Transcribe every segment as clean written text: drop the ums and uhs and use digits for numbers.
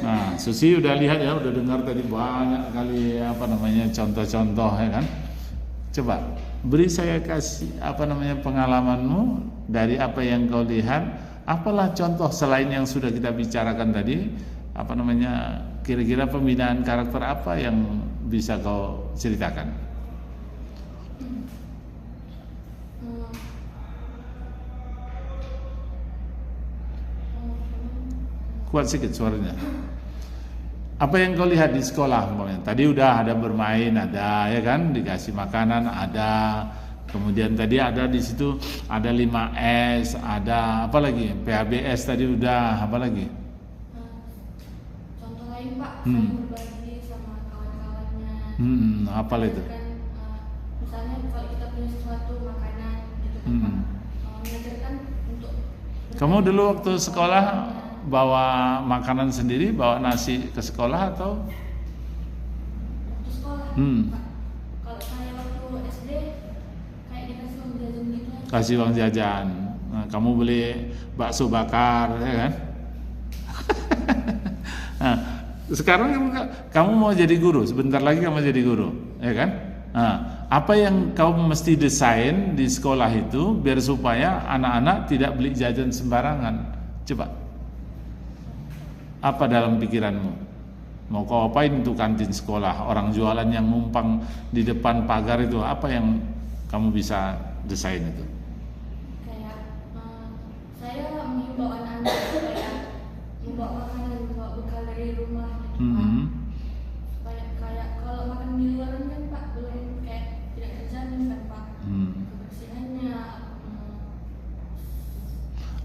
Nah, Susi udah lihat ya, udah dengar tadi banyak kali contoh-contoh ya kan. Coba beri saya kasih pengalamanmu dari apa yang kau lihat, apalah contoh selain yang sudah kita bicarakan tadi, kira-kira pembinaan karakter apa yang bisa kau ceritakan? Kuat sedikit suaranya. Apa yang kau lihat di sekolah umpamanya? Tadi udah ada bermain, ada ya kan, dikasih makanan, ada. Kemudian tadi ada di situ ada 5S, ada apa lagi? PHBS tadi udah, apa lagi? Contoh lain Pak, saya berbagi sama kawan-kawannya. Apa itu? Kan, misalnya kalau kita punya sesuatu makanan gitu kan Pak, mengajarkan untuk. Kamu dulu waktu sekolah bawa makanan sendiri, bawa nasi ke sekolah atau? Waktu sekolah, Pak. Kalau saya waktu SD kayak dikasih uang jajan gitu aja. Kasih uang jajan. Nah, kamu beli bakso bakar, ya kan? Nah, sekarang kamu mau jadi guru, sebentar lagi kamu jadi guru, ya kan? Nah, apa yang kau mesti desain di sekolah itu biar supaya anak-anak tidak beli jajan sembarangan? Coba. Apa dalam pikiranmu? Mau kau apain untuk kantin sekolah? Orang jualan yang numpang di depan pagar itu, apa yang kamu bisa desain itu? Kayak saya mengimbau anak-anak supaya membawa makanan, membawa bekal dari rumah gitu Pak. Supaya kayak kalau makan di luar kan Pak belum kayak tidak terjamin kan Pak kebersihannya.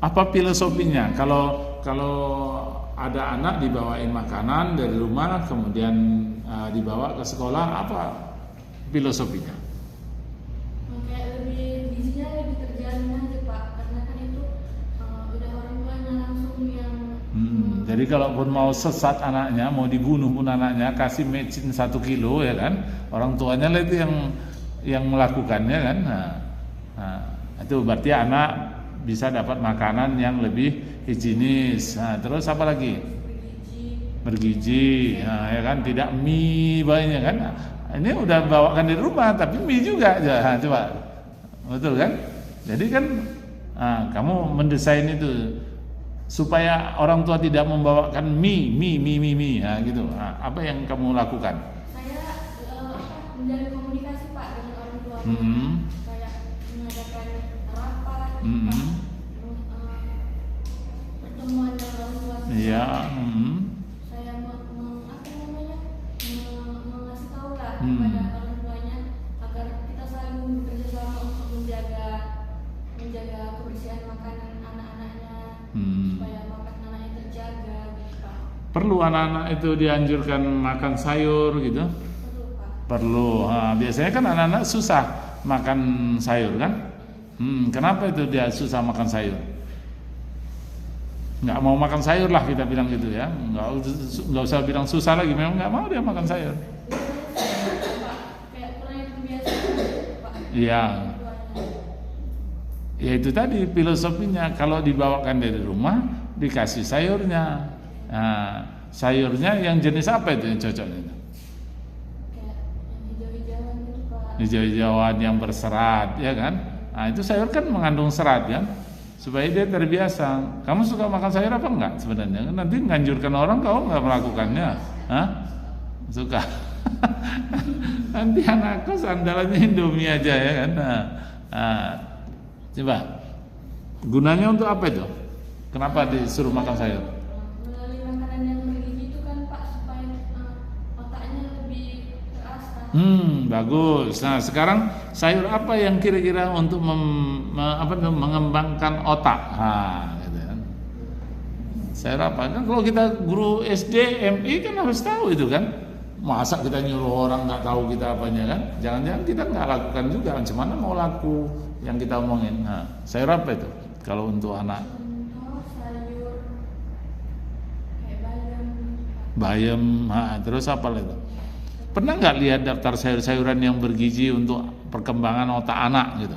Apa filosofinya? Kalau ada anak dibawain makanan dari rumah kemudian dibawa ke sekolah, apa filosofinya? Kayak lebih gizinya lebih terjamin aja Pak, karena kan itu udah orang tuanya langsung yang. Jadi kalaupun mau sesat anaknya, mau dibunuh pun anaknya, kasih mecin 1 kilo ya kan, orang tuanya lah itu yang melakukannya kan. Nah, itu berarti anak bisa dapat makanan yang lebih higienis. Nah, terus apa lagi? Bergizi. Nah, ya kan, tidak mie banyak kan. Ini udah bawakan di rumah tapi mie juga aja. Nah, coba. Betul kan? Jadi kan kamu mendesain itu supaya orang tua tidak membawakan mie. Nah, gitu. Nah, apa yang kamu lakukan? Saya menjalin komunikasi Pak dengan orang tua. Kayak mengadakan rapat, pertemuan dengan orang tua. Iya. Saya mengasih tahu lah kepada orang tuanya agar kita saling bekerja sama untuk menjaga kebersihan makanan anak-anaknya, supaya makan anaknya terjaga gitu Pak. Perlu anak-anak itu dianjurkan makan sayur gitu? Perlu Pak. Perlu. Biasanya kan anak-anak susah makan sayur kan? Kenapa itu dia susah makan sayur? Nggak mau makan sayur lah kita bilang gitu ya. Nggak usah bilang susah lagi, memang nggak mau dia makan sayur. Kayak kurang kebiasaan Pak. Iya. Ya itu tadi filosofinya, kalau dibawakan dari rumah dikasih sayurnya. Nah, sayurnya yang jenis apa itu yang cocok itu? Kayak yang hijau-hijauan gitu Pak. Hijau-hijauan yang berserat, ya kan? Nah, itu sayur kan mengandung serat kan? Supaya dia terbiasa. Kamu suka makan sayur apa enggak sebenarnya? Nanti nganjurkan orang kau enggak melakukannya. Hah? Suka. Nanti anak kos andalannya Indomie aja ya kan? Coba. Gunanya untuk apa itu? Kenapa disuruh makan sayur? Melalui makanan yang bergizi itu kan Pak, supaya otaknya lebih terasa. Bagus. Nah, sekarang sayur apa yang kira-kira untuk mengembangkan otak? Gitu kan. Sayur apa? Kan kalau kita guru SD, MI kan harus tahu itu kan. Masa kita nyuruh orang nggak tahu kita apanya kan? Jangan-jangan kita nggak lakukan juga. Gimana mau laku yang kita omongin? Nah, sayur apa itu? Kalau untuk anak? Contoh sayur kayak bayam. Bayam. Terus apa lagi? Pernah nggak lihat daftar sayur-sayuran yang bergizi untuk perkembangan otak anak gitu?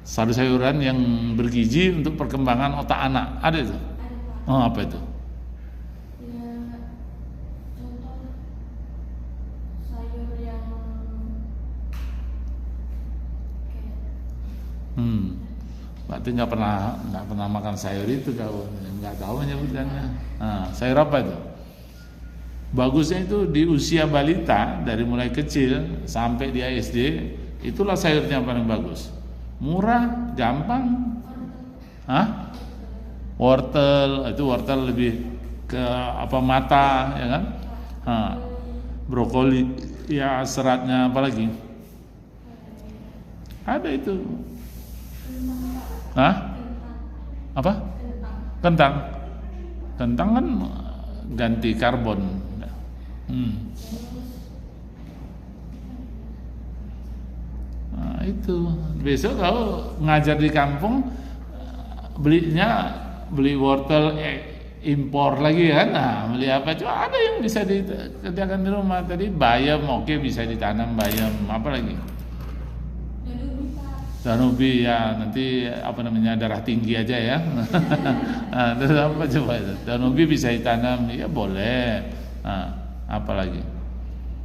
Sayur-sayuran yang bergizi untuk perkembangan otak anak ada itu? Ada Pak. Oh, apa itu? tapi nggak pernah makan sayur itu kau, nggak tahu menyebutkannya. Nah, sayur apa itu? Bagusnya itu di usia balita, dari mulai kecil sampai di SD, itulah sayurnya yang paling bagus. Murah, gampang. Hah? Wortel, itu wortel lebih ke apa, mata, ya kan? Nah, brokoli, ya seratnya apalagi? Ada itu. Hah? Apa? Kentang. Kentang kan ganti karbon. Nah, itu besok kalau ngajar di kampung, beli wortel impor lagi kan. Nah, beli apa? Cuma ada yang bisa dikerjakan di rumah. Tadi bayam, oke, bisa ditanam bayam. Apa lagi? Daun ubi, ya nanti apa namanya, darah tinggi aja ya. Nah, terus apa coba itu? Daun ubi bisa ditanam, ya boleh. Nah, apalagi?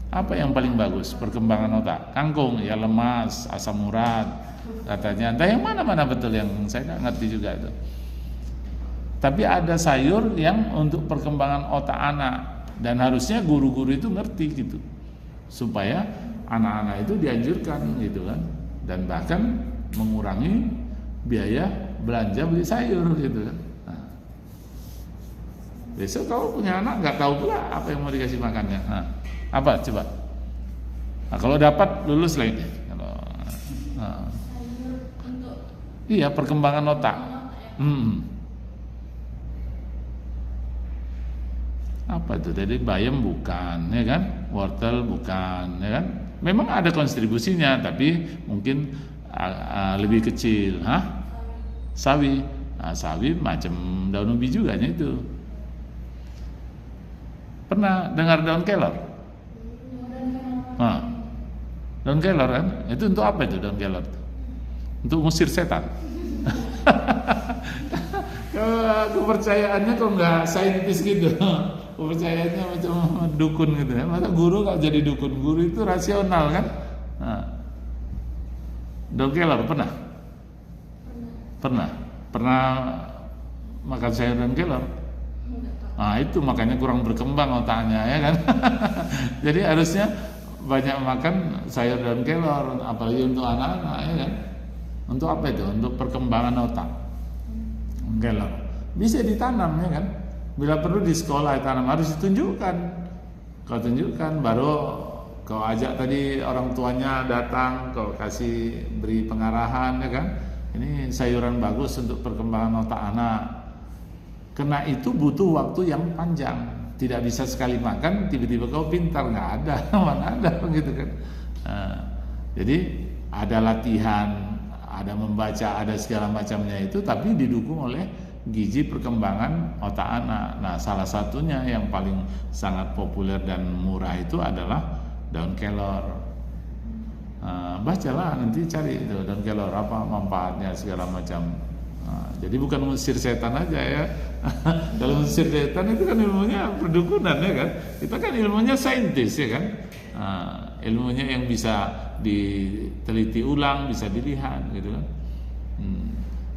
Apa yang paling bagus perkembangan otak? Kangkung, ya lemas, asam urat katanya. Entah yang mana betul, yang saya nggak ngerti juga itu. Tapi ada sayur yang untuk perkembangan otak anak, dan harusnya guru-guru itu ngerti gitu, supaya anak-anak itu dianjurkan gitu kan, dan bahkan mengurangi biaya belanja beli sayur gitu kan. Besok kalau punya anak nggak tahu pula apa yang mau dikasih makannya. Nah, apa coba? Nah, kalau dapat lulus lagi. Iya, perkembangan otak. Apa itu? Jadi bayam bukan, ya kan? Wortel bukan, ya kan? Memang ada kontribusinya, tapi mungkin lebih kecil. Sawi. Nah, sawi macam daun ubi juga itu. Pernah dengar daun kelor? Nah, daun kelor kan? Itu untuk apa itu daun kelor? Untuk ngusir setan. Kepercayaannya kok nggak saintis gitu. Kepercayaannya macam dukun gitu ya. Masa guru nggak jadi dukun? Guru itu rasional kan? Nah, daun kelor pernah? Pernah makan sayur daun kelor? Nah, itu makanya kurang berkembang otaknya, ya kan? Jadi harusnya banyak makan sayur daun kelor, apalagi untuk anak-anak, ya kan? Untuk apa itu? Untuk perkembangan otak. Kelor bisa ditanam, ya kan? Bila perlu di sekolah ditanam, harus ditunjukkan. Kau tunjukkan, baru kau ajak tadi orang tuanya datang, kau kasih beri pengarahan, ya kan? Ini sayuran bagus untuk perkembangan otak anak. Karena itu butuh waktu yang panjang. Tidak bisa sekali makan tiba-tiba kau pintar, nggak ada, mana ada gitu kan. Nah, jadi ada latihan, ada membaca, ada segala macamnya itu, tapi didukung oleh gizi perkembangan otak anak. Nah, salah satunya yang paling sangat populer dan murah itu adalah daun kelor. Bacalah nanti, cari itu daun kelor, apa manfaatnya segala macam. Jadi bukan mengusir setan aja ya. Kalau mengusir setan itu kan ilmunya perdukunan, ya kan. Kita kan ilmunya saintis, ya kan. Ilmunya yang bisa diteliti ulang, bisa dilihat gitu kan.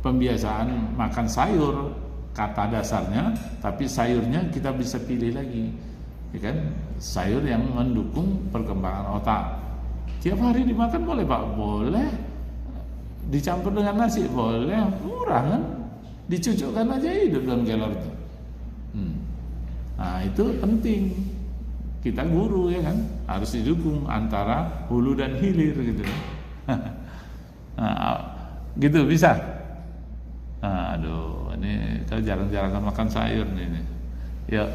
Pembiasaan makan sayur kata dasarnya, tapi sayurnya kita bisa pilih lagi, ya kan. Sayur yang mendukung perkembangan otak. Tiap hari dimakan boleh Pak? Boleh. Dicampur dengan nasi boleh, murah kan? Dicucukkan aja hidup daun kelor itu. Nah, itu penting. Kita guru, ya kan, harus didukung antara hulu dan hilir gitu. Nah, gitu bisa. Nah, aduh, ini kalau jarang-jarang makan sayur nih. Yuk.